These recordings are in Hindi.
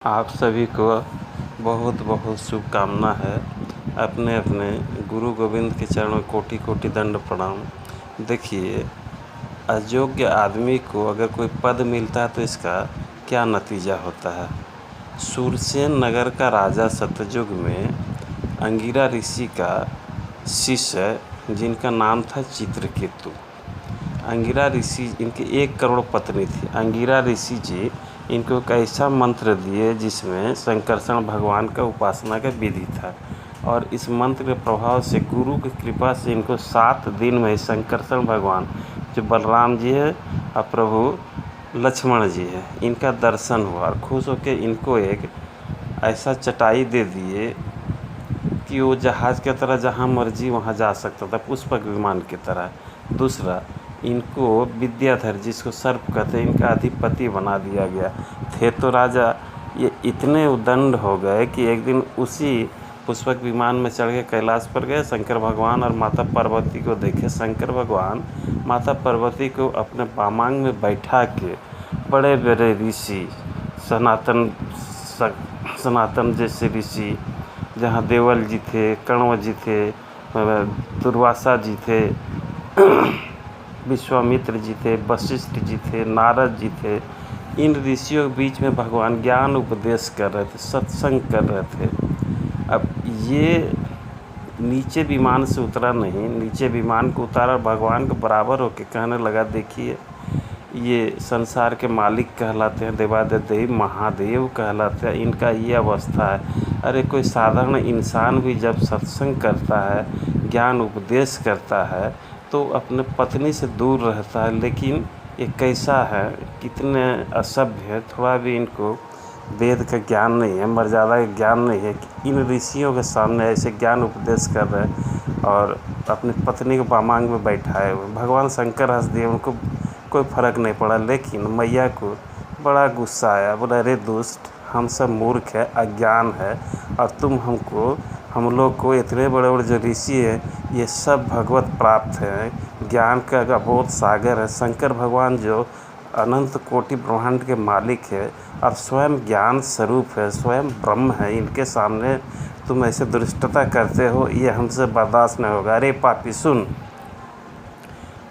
आप सभी को बहुत बहुत शुभकामना है। अपने अपने गुरु गोविंद के चरणों में कोटि कोटि दंड प्रणाम। देखिए, अयोग्य आदमी को अगर कोई पद मिलता है तो इसका क्या नतीजा होता है। सूरसेन नगर का राजा सतयुग में अंगिरा ऋषि का शिष्य, जिनका नाम था चित्रकेतु। अंगिरा ऋषि, इनकी 1 करोड़ पत्नी थी। अंगिरा ऋषि जी इनको एक ऐसा मंत्र दिए जिसमें संकर्षण भगवान का उपासना का विधि था, और इस मंत्र के प्रभाव से, गुरु की कृपा से इनको 7 दिन में संकर्षण भगवान, जो बलराम जी है और प्रभु लक्ष्मण जी है, इनका दर्शन हुआ। और खुश होकर इनको एक ऐसा चटाई दे दिए कि वो जहाज़ की तरह जहाँ मर्जी वहाँ जा सकता था, पुष्पक विमान की तरह। दूसरा, इनको विद्याधर, जिसको सर्प कहते हैं, इनका अधिपति बना दिया गया। थे तो राजा, ये इतने उदंड हो गए कि एक दिन उसी पुष्पक विमान में चढ़ के कैलाश पर गए। शंकर भगवान और माता पार्वती को देखे। शंकर भगवान माता पार्वती को अपने वामांग में बैठा के बड़े बड़े ऋषि, सनातन जैसे ऋषि, जहाँ देवल जी थे, कण्व जी थे, दुर्वासा जी थे, विश्वामित्र जी थे, वशिष्ठ जी थे, नारद जी थे, इन ऋषियों के बीच में भगवान ज्ञान उपदेश कर रहे थे, सत्संग कर रहे थे। अब ये नीचे विमान से उतरा नहीं, नीचे विमान को उतारा, भगवान के बराबर होकर कहने लगा, देखिए, ये संसार के मालिक कहलाते हैं, देवादिदेव महादेव कहलाते हैं, इनका ये अवस्था है। अरे कोई साधारण इंसान भी जब सत्संग करता है, ज्ञान उपदेश करता है, तो अपने पत्नी से दूर रहता है। लेकिन ये कैसा है, कितने असभ्य है, थोड़ा भी इनको वेद का ज्ञान नहीं है, मर्यादा का ज्ञान नहीं है कि इन ऋषियों के सामने ऐसे ज्ञान उपदेश कर रहे हैं और अपनी पत्नी को वामांग में बैठाए हुए। भगवान शंकर हंस दिए, उनको कोई फ़र्क नहीं पड़ा। लेकिन मैया को बड़ा गुस्सा आया। बोला, अरे दुष्ट, हम सब मूर्ख है, अज्ञान है, और तुम हम लोग को इतने बड़े बड़े जो ऋषि हैं, ये सब भगवत प्राप्त हैं, ज्ञान का अबोध सागर है। शंकर भगवान जो अनंत कोटि ब्रह्मांड के मालिक है और स्वयं ज्ञान स्वरूप है, स्वयं ब्रह्म है, इनके सामने तुम ऐसे दुष्टता करते हो, ये हमसे बर्दाश्त नहीं होगा। अरे पापी, सुन,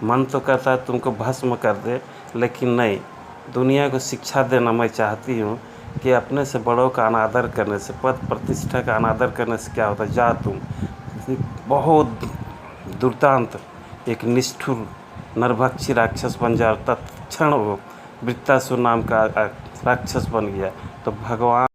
मन तो कहता है तुमको भस्म कर दे, लेकिन नहीं, दुनिया को शिक्षा देना मैं चाहती हूँ कि अपने से बड़ों का अनादर करने से, पद प्रतिष्ठा का अनादर करने से क्या होता है। जा तुम बहुत दुर्दांत एक निष्ठुर नरभक्षी राक्षस बन जाओ। तत्क्षण वो वृत्तासुर नाम का राक्षस बन गया। तो भगवान